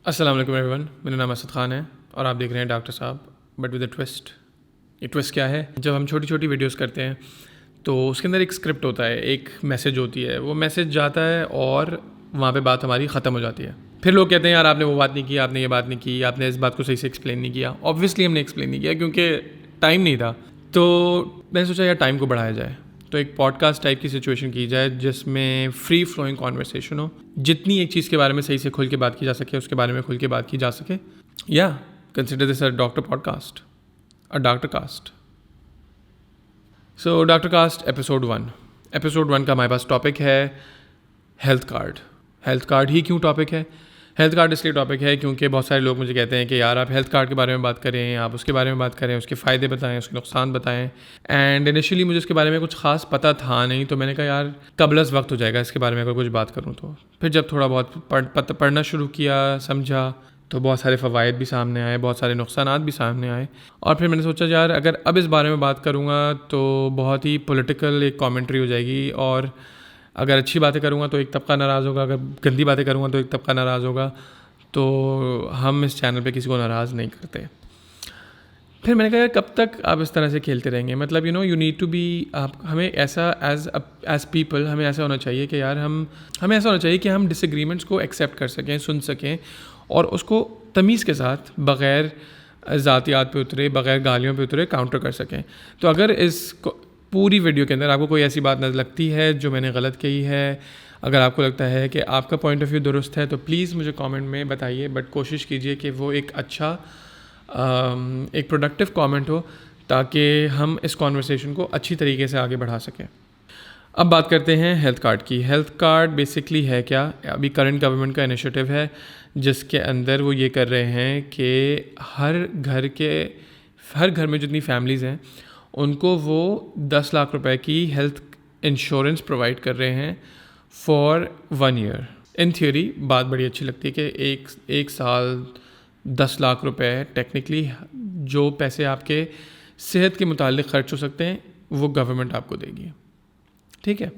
अस्सलाम वालेकुम एवरीवन, मेरा नाम असद ख़ान है और आप देख रहे हैं डॉक्टर साहब बट विद अ ट्विस्ट। ये ट्विस्ट क्या है? जब हम छोटी छोटी वीडियोस करते हैं तो उसके अंदर एक स्क्रिप्ट होता है, एक मैसेज होती है, वो मैसेज जाता है और वहाँ पे बात हमारी ख़त्म हो जाती है। फिर लोग कहते हैं यार आपने वो बात नहीं की, आपने ये बात नहीं की, आपने इस बात को सही से एक्सप्लेन नहीं किया। ऑब्वियसली हमने एक्सप्लेन नहीं किया क्योंकि टाइम नहीं था। तो मैंने सोचा यार टाइम को बढ़ाया जाए, तो एक पॉडकास्ट टाइप की सिचुएशन की जाए जिसमें फ्री फ्लोइंग कॉन्वर्सेशन हो। जितनी एक चीज़ के बारे में सही से खुल के बात की जा सके उसके बारे में खुल के बात की जा सके। या consider this a doctor podcast, a doctor cast. So doctor cast episode 1 का हमारे पास टॉपिक है हेल्थ कार्ड। हेल्थ कार्ड ही क्यों टॉपिक है? हेल्थ कार्ड इसलिए टॉपिक है क्योंकि बहुत सारे लोग मुझे कहते हैं कि यार आप हेल्थ कार्ड के बारे में बात करें, आप उसके बारे में बात करें, उसके फ़ायदे बताएं, उसके नुकसान बताएं। एंड इनिशियली मुझे उसके बारे में कुछ ख़ास पता था नहीं, तो मैंने कहा यार कबलस वक्त हो जाएगा इसके बारे में अगर कुछ बात करूँ तो। फिर जब थोड़ा बहुत पढ़ना शुरू किया, समझा, तो बहुत सारे फ़वाइद भी सामने आए, बहुत सारे नुकसानात भी सामने आए। और फिर मैंने सोचा यार अगर अब इस बारे में बात करूँगा तो बहुत ही पॉलिटिकल एक कॉमेंट्री हो जाएगी, और अगर अच्छी बातें करूँगा तो एक तबका नाराज़ होगा, अगर गंदी बातें करूँगा तो एक तबका नाराज़ होगा। तो हम इस चैनल पे किसी को नाराज़ नहीं करते। फिर मैंने कहा यार कब तक आप इस तरह से खेलते रहेंगे? मतलब यू नीड टू बी, आप हमें ऐसा एज पीपल हमें ऐसा होना चाहिए कि यार हमें ऐसा होना चाहिए कि हम डिसएग्रीमेंट्स को एक्सेप्ट कर सकें, सुन सकें और उसको तमीज़ के साथ बग़ैर ज़ातियात पे उतरे, बग़ैर गालियों पे उतरे काउंटर कर सकें। तो अगर इस पूरी वीडियो के अंदर आपको कोई ऐसी बात नज़र लगती है जो मैंने गलत कही है, अगर आपको लगता है कि आपका पॉइंट ऑफ व्यू दुरुस्त है, तो प्लीज़ मुझे कमेंट में बताइए। बट कोशिश कीजिए कि वो एक अच्छा एक प्रोडक्टिव कमेंट हो ताकि हम इस कॉन्वर्सेशन को अच्छी तरीके से आगे बढ़ा सकें। अब बात करते हैं हेल्थ कार्ड की। हेल्थ कार्ड बेसिकली है क्या? अभी करंट गवर्नमेंट का इनिशिएटिव है जिसके अंदर वो ये कर रहे हैं कि हर घर में जितनी फैमिलीज़ हैं उनको वो 10 लाख रुपए की हेल्थ इंश्योरेंस प्रोवाइड कर रहे हैं फॉर 1 ईयर। इन थियोरी बात बड़ी अच्छी लगती है कि एक साल 10 लाख रुपए टेक्निकली जो पैसे आपके सेहत के मुतालिक ख़र्च हो सकते हैं वो गवर्नमेंट आपको देगी, ठीक है।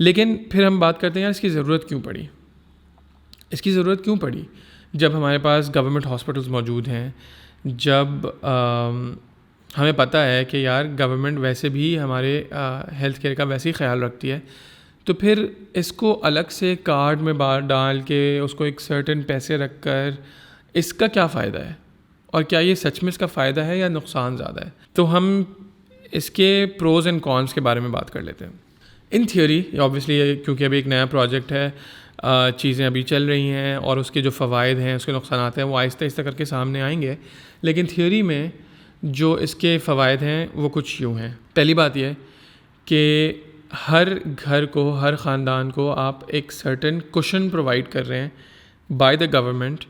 लेकिन फिर हम बात करते हैं यार इसकी ज़रूरत क्यों पड़ी? इसकी ज़रूरत क्यों पड़ी जब हमारे पास गवर्नमेंट हॉस्पिटल्स मौजूद हैं, जब हमें पता है कि यार गवर्नमेंट वैसे भी हमारे हेल्थ केयर का वैसे ही ख्याल रखती है। तो फिर इसको अलग से कार्ड में डाल के उसको एक सर्टेन पैसे रख कर इसका क्या फ़ायदा है? और क्या ये सच में इसका फ़ायदा है या नुकसान ज़्यादा है? तो हम इसके प्रोज़ एंड कॉन्स के बारे में बात कर लेते हैं। इन थियोरी ऑब्वियसली क्योंकि अभी एक नया प्रोजेक्ट है, चीज़ें अभी चल रही हैं और उसके जो फ़वाइद हैं, उसके नुकसानात हैं, वो आहिस्ता आहिस्ता करके सामने आएंगे। लेकिन थियोरी में जो इसके फ़वाइद हैं वो कुछ यूँ हैं। पहली बात यह कि हर घर को, हर ख़ानदान को आप एक सर्टेन कुशन प्रोवाइड कर रहे हैं बाय द गवर्नमेंट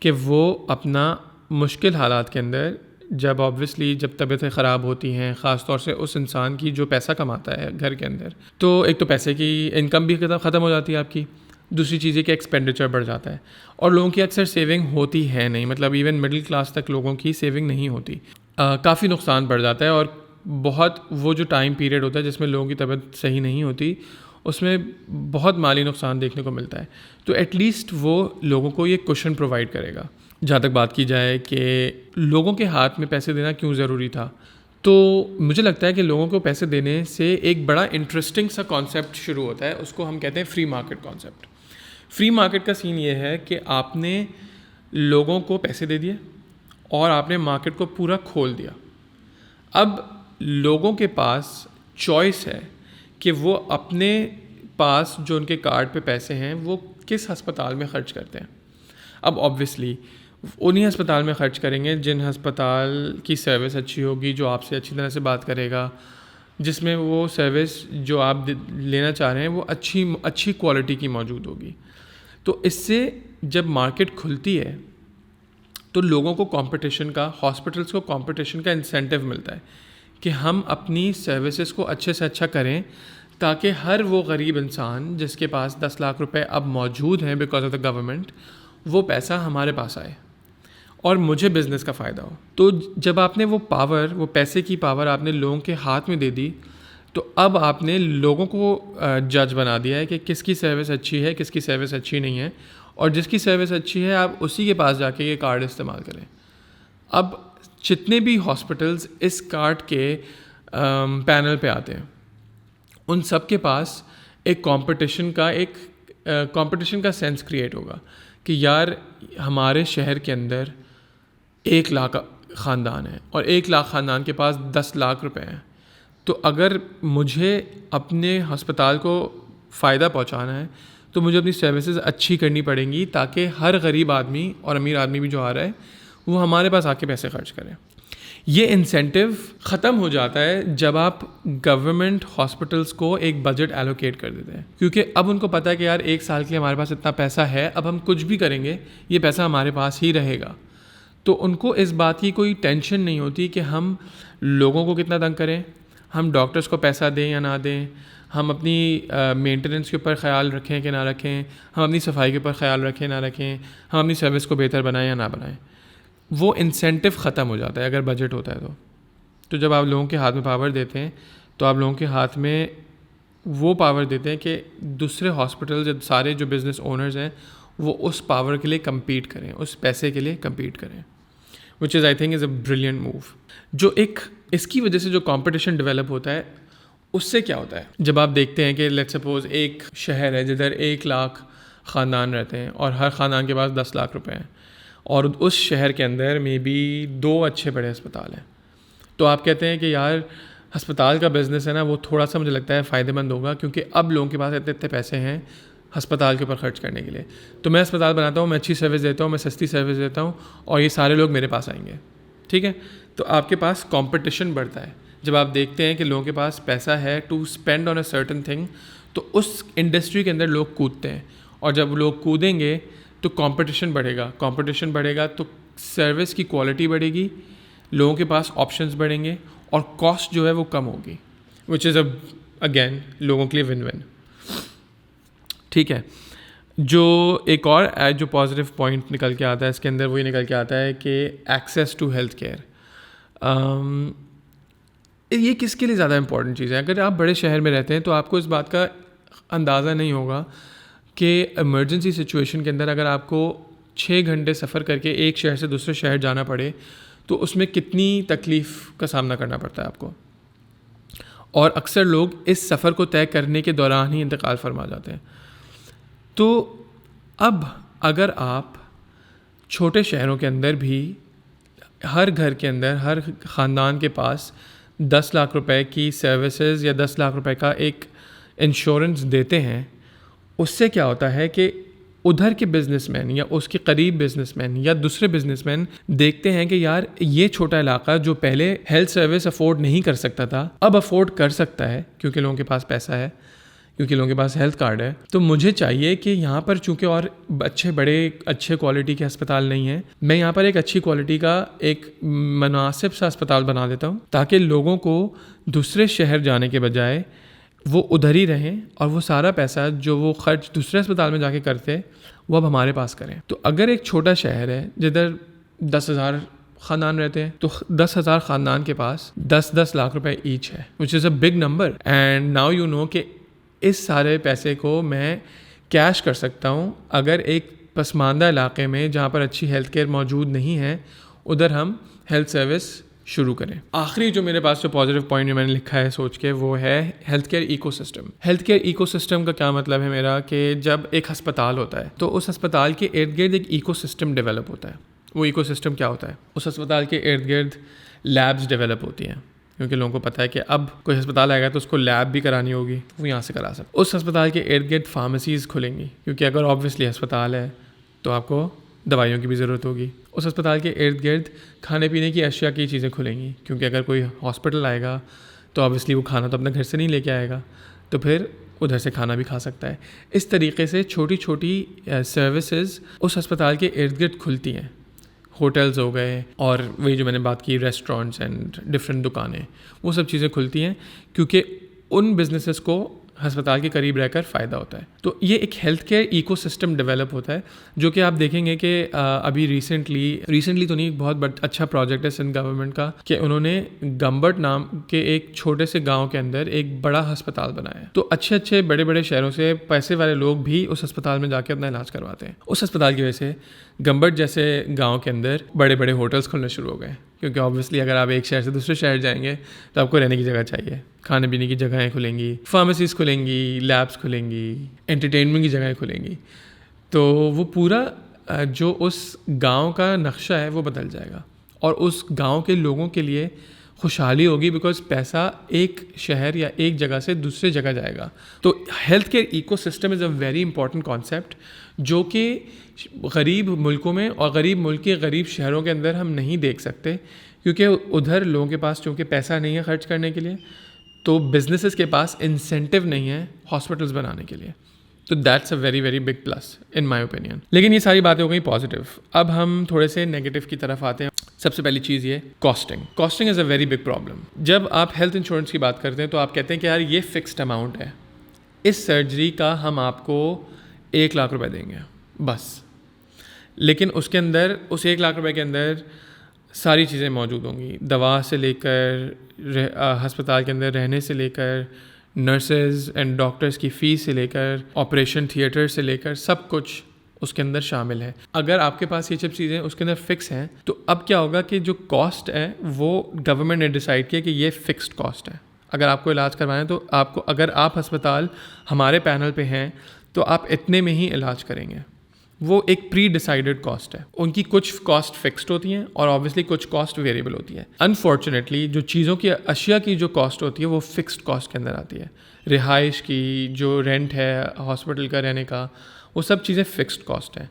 कि वो अपना मुश्किल हालात के अंदर जब तबीयतें ख़राब होती हैं, ख़ास तौर से उस इंसान की जो पैसा कमाता है घर के अंदर, तो एक तो पैसे की इनकम भी ख़त्म हो जाती है आपकी, दूसरी चीज़ है कि एक्सपेंडिचर बढ़ जाता है और लोगों की अक्सर सेविंग होती है नहीं। मतलब इवन मिडिल क्लास तक लोगों की सेविंग नहीं होती। काफ़ी नुकसान बढ़ जाता है और बहुत वो जो टाइम पीरियड होता है जिसमें लोगों की तबीयत सही नहीं होती उसमें बहुत माली नुकसान देखने को मिलता है। तो एटलीस्ट वो लोगों को ये कुशन प्रोवाइड करेगा। जहाँ तक बात की जाए कि लोगों के हाथ में पैसे देना क्यों ज़रूरी था, तो मुझे लगता है कि लोगों को पैसे देने से एक बड़ा इंटरेस्टिंग सा कॉन्सेप्ट शुरू होता है, उसको हम कहते हैं free market concept. Free market का सीन ये है कि आपने लोगों को पैसे दे दिए और आपने मार्केट को पूरा खोल दिया। अब लोगों के पास चॉइस है कि वो अपने पास जो उनके कार्ड पे पैसे हैं वो किस अस्पताल में ख़र्च करते हैं। अब ऑब्वियसली उन्हीं अस्पताल में ख़र्च करेंगे जिन अस्पताल की सर्विस अच्छी होगी, जो आपसे अच्छी तरह से बात करेगा, जिसमें वो सर्विस जो आप लेना चाह रहे हैं वो अच्छी क्वालिटी की मौजूद होगी। तो इससे जब मार्केट खुलती है तो लोगों को कंपटीशन का, हॉस्पिटल्स को कंपटीशन का इंसेंटिव मिलता है कि हम अपनी सर्विसेज को अच्छे से अच्छा करें ताकि हर वो गरीब इंसान जिसके पास 10 लाख रुपए अब मौजूद हैं बिकॉज ऑफ द गवर्नमेंट, वो पैसा हमारे पास आए और मुझे बिज़नेस का फ़ायदा हो। तो जब आपने वो पैसे की पावर आपने लोगों के हाथ में दे दी, तो अब आपने लोगों को जज बना दिया है कि किसकी सर्विस अच्छी है, किसकी सर्विस अच्छी नहीं है, और जिसकी सर्विस अच्छी है आप उसी के पास जाके ये कार्ड इस्तेमाल करें। अब जितने भी हॉस्पिटल्स इस कार्ड के पैनल पे आते हैं उन सब के पास एक कंपटीशन का सेंस क्रिएट होगा कि यार हमारे शहर के अंदर 1 लाख ख़ानदान है और 1 लाख ख़ानदान के पास 10 लाख रुपए हैं, तो अगर मुझे अपने अस्पताल को फ़ायदा पहुंचाना है तो मुझे अपनी सर्विसेज अच्छी करनी पड़ेंगी ताकि हर गरीब आदमी और अमीर आदमी भी जो आ रहा है वो हमारे पास आके पैसे खर्च करें। ये इंसेंटिव ख़त्म हो जाता है जब आप गवर्नमेंट हॉस्पिटल्स को एक बजट एलोकेट कर देते हैं, क्योंकि अब उनको पता है कि यार 1 साल के लिए हमारे पास इतना पैसा है, अब हम कुछ भी करेंगे ये पैसा हमारे पास ही रहेगा। तो उनको इस बात की कोई टेंशन नहीं होती कि हम लोगों को कितना तंग करें, हम डॉक्टर्स को पैसा दें या ना दें, हम अपनी मेंटेनेंस के ऊपर ख़्याल रखें कि ना रखें, हम अपनी सफाई के ऊपर ख़्याल रखें ना रखें, हम अपनी सर्विस को बेहतर बनाएं या ना बनाएं। वो इंसेंटिव ख़त्म हो जाता है अगर बजट होता है तो जब आप लोगों के हाथ में पावर देते हैं तो आप लोगों के हाथ में वो पावर देते हैं कि दूसरे हॉस्पिटल सारे जो बिज़नेस ओनर्स हैं वो उस पावर के लिए कम्पीट करें, उस पैसे के लिए कम्पीट करें, which is I think is a brilliant move. जो एक इसकी वजह से जो कंपटीशन डेवलप होता है उससे क्या होता है, जब आप देखते हैं कि लेट्स सपोज एक शहर है जिधर 1 लाख ख़ानदान रहते हैं और हर ख़ानदान के पास 10 लाख रुपए हैं और उस शहर के अंदर मे बी 2 अच्छे बड़े अस्पताल हैं, तो आप कहते हैं कि यार अस्पताल का बिज़नेस है ना वो थोड़ा सा मुझे लगता है फ़ायदेमंद होगा, क्योंकि अब लोगों के पास इतने इतने पैसे हैं अस्पताल के ऊपर खर्च करने के लिए, तो मैं अस्पताल बनाता हूँ, मैं अच्छी सर्विस देता हूँ, मैं सस्ती सर्विस देता हूँ और ये सारे लोग मेरे पास आएंगे। ठीक है, तो आपके पास कंपटीशन बढ़ता है। जब आप देखते हैं कि लोगों के पास पैसा है to spend on a certain thing, तो उस इंडस्ट्री के अंदर लोग कूदते हैं और जब लोग कूदेंगे तो कंपटीशन बढ़ेगा तो सर्विस की क्वालिटी बढ़ेगी, लोगों के पास ऑप्शंस बढ़ेंगे और कॉस्ट जो है वो कम होगी, विच इज़ अगेन लोगों के लिए विन विन। ठीक है, जो एक और जो पॉजिटिव पॉइंट निकल के आता है इसके अंदर वही निकल के आता है कि एक्सेस टू हेल्थ केयर। ये किसके लिए ज़्यादा इंपॉर्टेंट चीज़ है? अगर आप बड़े शहर में रहते हैं तो आपको इस बात का अंदाज़ा नहीं होगा कि इमरजेंसी सिचुएशन के अंदर अगर आपको 6 घंटे सफ़र करके एक शहर से दूसरे शहर जाना पड़े तो उसमें कितनी तकलीफ़ का सामना करना पड़ता है आपको, और अक्सर लोग इस सफ़र को तय करने के दौरान ही इंतकाल फरमा जाते हैं। तो अब अगर आप छोटे शहरों के अंदर भी हर घर के अंदर हर ख़ानदान के पास 10 लाख रुपए की सर्विसेज या 10 लाख रुपए का एक इंश्योरेंस देते हैं, उससे क्या होता है कि उधर के बिजनेसमैन या उसके करीब बिजनेसमैन या दूसरे बिजनेसमैन देखते हैं कि यार ये छोटा इलाका जो पहले हेल्थ सर्विस अफोर्ड नहीं कर सकता था अब अफोर्ड कर सकता है, क्योंकि लोगों के पास पैसा है, क्योंकि लोगों के पास हेल्थ कार्ड है। तो मुझे चाहिए कि यहाँ पर चूँकि और अच्छे क्वालिटी के अस्पताल नहीं हैं, मैं यहाँ पर एक अच्छी क्वालिटी का एक मुनासिब सा अस्पताल बना देता हूँ ताकि लोगों को दूसरे शहर जाने के बजाय वो उधर ही रहें और वो सारा पैसा जो वो खर्च दूसरे अस्पताल में जाके करते वो अब हमारे पास करें। तो अगर एक छोटा शहर है जिधर 10,000 ख़ानदान रहते हैं तो 10,000 ख़ानदान के पास 10-10 लाख रुपए ईच है, which is a big number. And now you know कि इस सारे पैसे को मैं कैश कर सकता हूँ अगर एक पसमानदा इलाके में जहाँ पर अच्छी हेल्थ केयर मौजूद नहीं है उधर हम हेल्थ सर्विस शुरू करें। आखिरी जो मेरे पास जो पॉजिटिव पॉइंट मैंने लिखा है सोच के वो है health care ecosystem. Health care ecosystem का क्या मतलब है मेरा कि जब एक अस्पताल होता है तो उस अस्पताल के इर्द गिर्द एक इकोसिस्टम डेवलप होता है। वो इकोसिस्टम क्या होता है? उस अस्पताल के इर्द गिर्द लैब्स डेवलप होती हैं, क्योंकि लोगों को पता है कि अब कोई अस्पताल आएगा तो उसको लैब भी करानी होगी, वो यहाँ से करा सकते। उस अस्पताल के इर्द गिर्द फार्मेसीज़ खुलेंगी, क्योंकि अगर ऑब्वियसली अस्पताल है तो आपको दवाइयों की भी ज़रूरत होगी। उस अस्पताल के इर्द गिर्द खाने पीने की अशिया की चीज़ें खुलेंगी, क्योंकि अगर कोई हॉस्पिटल आएगा तो ऑब्वियसली वो खाना तो अपने घर से नहीं लेके आएगा, तो फिर उधर से खाना भी खा सकता है। इस तरीके से छोटी छोटी सर्विसेज उस अस्पताल के इर्द गिर्द खुलती हैं। होटल्स हो गए और वही जो मैंने बात की रेस्टोरेंट्स एंड डिफरेंट दुकानें, वो सब चीज़ें खुलती हैं क्योंकि उन बिजनेसेस को अस्पताल के करीब रहकर फ़ायदा होता है। तो ये एक हेल्थ केयर इकोसिस्टम डेवलप होता है, जो कि आप देखेंगे कि अभी रिसेंटली तो नहीं, एक बहुत अच्छा प्रोजेक्ट है सिंध गवर्नमेंट का कि उन्होंने गंबट नाम के एक छोटे से गांव के अंदर एक बड़ा अस्पताल बनाया है। तो अच्छे बड़े बड़े शहरों से पैसे वाले लोग भी उस अस्पताल में जाके अपना इलाज करवाते हैं। उस अस्पताल की वजह से गंबट जैसे गाँव के अंदर बड़े बड़े होटल्स खुलने शुरू हो गए, क्योंकि ऑब्वियसली अगर आप एक शहर से दूसरे शहर जाएंगे तो आपको रहने की जगह चाहिए, खाने पीने की जगहें खुलेंगी, फार्मेसीज खुलेंगी, लैब्स खुलेंगी, एंटरटेनमेंट की जगहें खुलेंगी। तो वो पूरा जो उस गांव का नक्शा है वो बदल जाएगा और उस गांव के लोगों के लिए खुशहाली होगी, बिकॉज पैसा एक शहर या एक जगह से दूसरे जगह जाएगा। तो health care ecosystem is a very important concept, जो कि गरीब मुल्कों में और गरीब मुल्क के गरीब शहरों के अंदर हम नहीं देख सकते, क्योंकि उधर लोगों के पास चूँकि पैसा नहीं है खर्च करने के लिए, तो बिजनेसेस के पास इंसेंटिव नहीं है हॉस्पिटल्स बनाने के लिए। तो that's a very very big plus in my opinion. लेकिन ये सारी बातें हो गई पॉजिटिव। अब हम थोड़े से नेगेटिव की तरफ आते हैं। सबसे पहली चीज़ ये costing is a very big problem. जब आप हेल्थ इंश्योरेंस की बात करते हैं तो आप कहते हैं कि यार ये फिक्स्ड अमाउंट है, इस सर्जरी का हम आपको 1 लाख रुपए देंगे बस। लेकिन उसके अंदर, उस 1 लाख रुपए के अंदर सारी चीज़ें मौजूद होंगी, दवा से लेकर अस्पताल के अंदर रहने से लेकर नर्सेज एंड डॉक्टर्स की फ़ीस से लेकर ऑपरेशन थिएटर से लेकर सब कुछ उसके अंदर शामिल है। अगर आपके पास ये सब चीज़ें उसके अंदर फिक्स हैं तो अब क्या होगा कि जो कॉस्ट है वो गवर्नमेंट ने डिसाइड किया कि ये फिक्स्ड कॉस्ट है। अगर आपको इलाज करवाना है तो आपको, अगर आप अस्पताल हमारे पैनल पे हैं तो आप इतने में ही इलाज करेंगे। वो एक प्री डिसाइडेड कॉस्ट है। उनकी कुछ कॉस्ट फिक्स्ड होती हैं और ऑब्वियसली कुछ कॉस्ट वेरिएबल होती है। अनफॉर्चुनेटली जो चीज़ों की, अशिया की जो कॉस्ट होती है वो फिक्स्ड कॉस्ट के अंदर आती है। रिहाइश की, जो रेंट है हॉस्पिटल का रहने का, वो सब चीज़ें फिक्स्ड कॉस्ट हैं।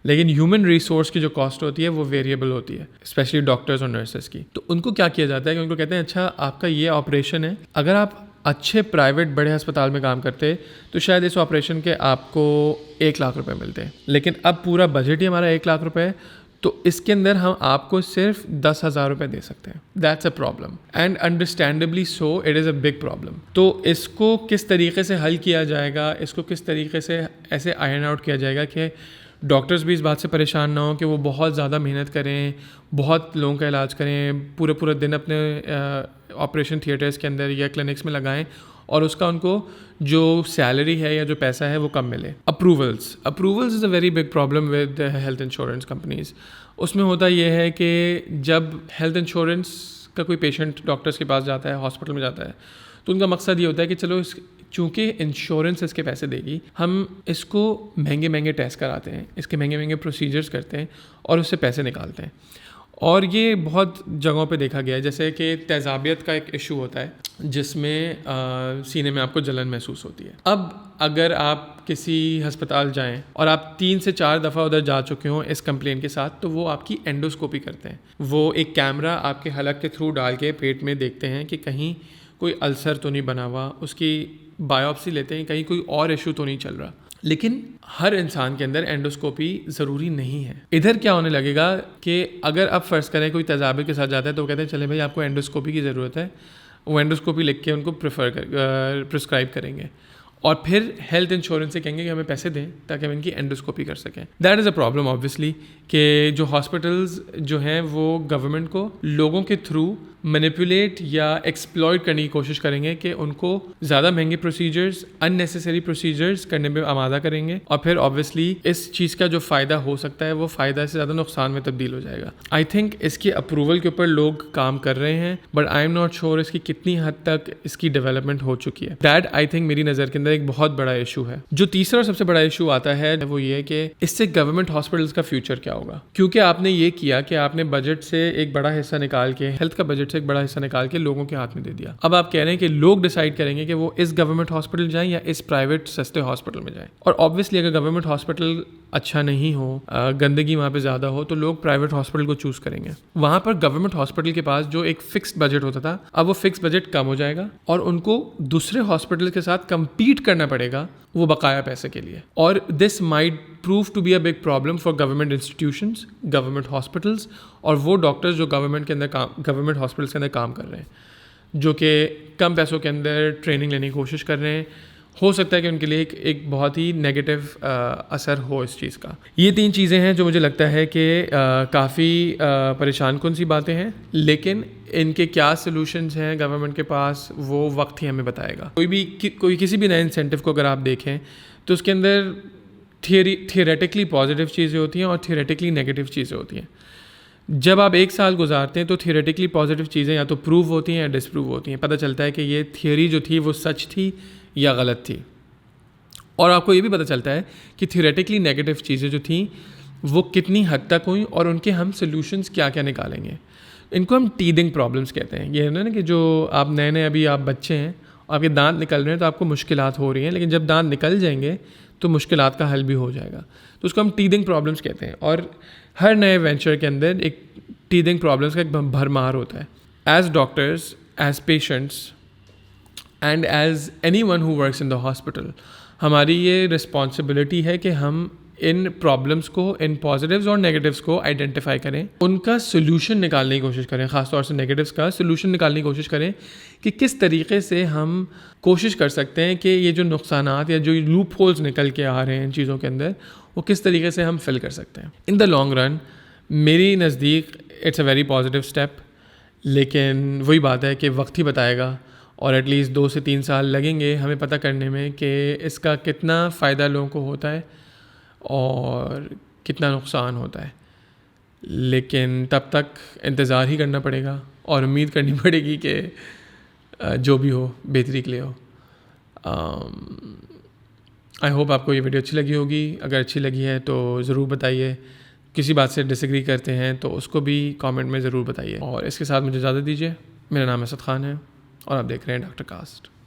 लेकिन ह्यूमन रिसोर्स की जो कॉस्ट होती है वो वेरिएबल होती है, स्पेशली डॉक्टर्स और नर्सेस की। तो उनको क्या किया जाता है कि उनको कहते हैं अच्छा आपका ये ऑपरेशन है, अगर आप अच्छे प्राइवेट बड़े अस्पताल में काम करते तो शायद इस ऑपरेशन के आपको 1 लाख रुपए मिलते, लेकिन अब पूरा बजट ही हमारा 1 लाख रुपए है, तो इसके अंदर हम आपको सिर्फ 10,000 रुपये दे सकते हैं। That's a problem and understandably so, it is a big problem. तो इसको किस तरीके से हल किया जाएगा, इसको किस तरीके से ऐसे आयरन आउट किया जाएगा कि डॉक्टर्स भी इस बात से परेशान ना हो कि वो बहुत ज़्यादा मेहनत करें, बहुत लोगों का इलाज करें, पूरे दिन अपने ऑपरेशन थिएटर्स के अंदर या क्लिनिक्स में लगाएं और उसका उनको जो सैलरी है या जो पैसा है वो कम मिले। Approvals is a very big problem with health insurance companies. उसमें होता ये है कि जब हेल्थ इंश्योरेंस का कोई पेशेंट डॉक्टर्स के पास जाता है, हॉस्पिटल में जाता है, तो उनका मकसद ये होता है कि चलो चूँकि इंश्योरेंस इसके पैसे देगी, हम इसको महंगे टेस्ट कराते हैं, इसके महंगे प्रोसीजर्स करते हैं और उससे पैसे निकालते हैं। और ये बहुत जगहों पे देखा गया है, जैसे कि तेज़ाबियत का एक इशू होता है जिसमें सीने में आपको जलन महसूस होती है। अब अगर आप किसी अस्पताल जाएं और आप 3 से 4 दफ़ा उधर जा चुके हों इस कंप्लेन के साथ, तो वो आपकी एंडोस्कोपी करते हैं। वो एक कैमरा आपके हलक के थ्रू डाल के पेट में देखते हैं कि कहीं कोई अल्सर तो नहीं बना हुआ, उसकी बायोप्सी लेते हैं कहीं कोई और इशू तो नहीं चल रहा। लेकिन हर इंसान के अंदर एंडोस्कोपी ज़रूरी नहीं है। इधर क्या होने लगेगा कि अगर आप फ़र्ज़ करें कोई तेज़ाबियत के साथ जाता है तो कहते हैं चले भाई आपको एंडोस्कोपी की ज़रूरत है, वो एंडोस्कोपी लिख के उनको प्रिस्क्राइब करेंगे और फिर हेल्थ इंश्योरेंस से कहेंगे कि हमें पैसे दें ताकि हम इनकी एंडोस्कोपी कर सकें। That is a problem obviously कि जो हॉस्पिटल्स जो हैं वो गवर्नमेंट को लोगों के थ्रू मैनिपुलेट या एक्सप्लॉइट करने की कोशिश करेंगे कि उनको ज़्यादा महंगे प्रोसीजर्स, अननेसेसरी प्रोसीजर्स करने में आमादा करेंगे और फिर ऑब्वियसली इस चीज़ का जो फ़ायदा हो सकता है वो फ़ायदा से ज़्यादा नुकसान में तब्दील हो जाएगा। आई थिंक इसके अप्रूवल के ऊपर लोग काम कर रहे हैं, but I am not sure इसकी कितनी हद तक इसकी डेवलपमेंट हो चुकी है। दैट आई थिंक मेरी नज़र के अंदर एक बहुत बड़ा इशू है। जो तीसरा और सबसे बड़ा इशू आता है वो ये है कि इससे गवर्नमेंट हॉस्पिटल्स का फ्यूचर क्या होगा, क्योंकि आपने ये किया कि आपने बजट से एक बड़ा हिस्सा निकाल के, हेल्थ का बजट से एक बड़ा हिस्सा निकाल के लोगों के हाथ में दे दिया। अब आप कह रहे हैं कि लोग डिसाइड करेंगे कि वो इस गवर्नमेंट हॉस्पिटल जाएं या इस प्राइवेट सस्ते हॉस्पिटल में जाएं। और ऑब्वियसली अगर गवर्नमेंट हॉस्पिटल अच्छा नहीं हो, गंदगी वहाँ पे ज़्यादा हो, तो लोग प्राइवेट हॉस्पिटल को चूज़ करेंगे। वहाँ पर गवर्नमेंट हॉस्पिटल के पास जो एक फिक्स्ड बजट होता था, अब वो फिक्स बजट कम हो जाएगा और उनको दूसरे हॉस्पिटल के साथ कम्पीट करना पड़ेगा वो बकाया पैसे के लिए। और this might prove to be a big problem for government institutions, government hospitals और वो डॉक्टर्स जो गवर्नमेंट हॉस्पिटल्स के अंदर काम कर रहे हैं, जो कि कम पैसों के अंदर ट्रेनिंग लेने की कोशिश कर रहे हैं हो सकता है कि उनके लिए एक बहुत ही नेगेटिव असर हो इस चीज़ का। ये 3 चीज़ें हैं जो मुझे लगता है कि काफ़ी परेशान कौन सी बातें हैं, लेकिन इनके क्या सॉल्यूशंस हैं गवर्नमेंट के पास, वो वक्त ही हमें बताएगा। कोई किसी भी नए इंसेंटिव को अगर आप देखें तो उसके अंदर थियोरेटिकली पॉजिटिव चीज़ें होती हैं और थियोरेटिकली नेगेटिव चीज़ें होती हैं। जब आप 1 साल गुजारते हैं तो थियोरेटिकली पॉजिटिव चीज़ें या तो प्रूव होती हैं या डिसप्रूव होती हैं। पता चलता है कि ये थियोरी जो थी वो सच थी या गलत थी। और आपको ये भी पता चलता है कि थियोरेटिकली नेगेटिव चीज़ें जो थी वो कितनी हद तक हुई और उनके हम सॉल्यूशंस क्या क्या निकालेंगे। इनको हम टीदिंग प्रॉब्लम्स कहते हैं। ये है ना कि जो आप नए अभी आप बच्चे हैं, आपके दांत निकल रहे हैं तो आपको मुश्किलात हो रही हैं, लेकिन जब दांत निकल जाएंगे तो मुश्किलात का हल भी हो जाएगा। तो उसको हम टीदिंग प्रॉब्लम्स कहते हैं। और हर नए वेंचर के अंदर एक टीदिंग प्रॉब्लम्स का एक भरमार होता है। As doctors, as patients and as anyone who works in the hospital, हमारी ये रिस्पॉन्सिबिलिटी है कि हम इन प्रॉब्लम्स को, इन पॉजिटिव्स और नेगेटिव्स को आइडेंटिफाई करें, उनका सोल्यूशन निकालने की कोशिश करें, ख़ासतौर से नेगेटिव्स का सोल्यूशन निकालने की कोशिश करें कि किस तरीके से हम कोशिश कर सकते हैं कि ये जो नुकसानात या जो लूप होल्स निकल के आ रहे हैं इन चीज़ों के अंदर, वो किस तरीके से हम फिल कर सकते हैं। इन द लॉन्ग रन मेरी नज़दीक it's a very positive step, लेकिन वही बात है कि वक्त ही बताएगा और एटलीस्ट 2 से 3 साल लगेंगे हमें पता करने में कि इसका कितना फ़ायदा लोगों को होता है और कितना नुकसान होता है। लेकिन तब तक इंतज़ार ही करना पड़ेगा और उम्मीद करनी पड़ेगी कि जो भी हो बेहतरी के लिए हो। आई होप आपको ये वीडियो अच्छी लगी होगी। अगर अच्छी लगी है तो ज़रूर बताइए। किसी बात से डिसएग्री करते हैं तो उसको भी कमेंट में ज़रूर बताइए। और इसके साथ मुझे इजाज़त दीजिए। मेरा नाम असद ख़ान है और आप देख रहे हैं डॉक्टर कास्ट।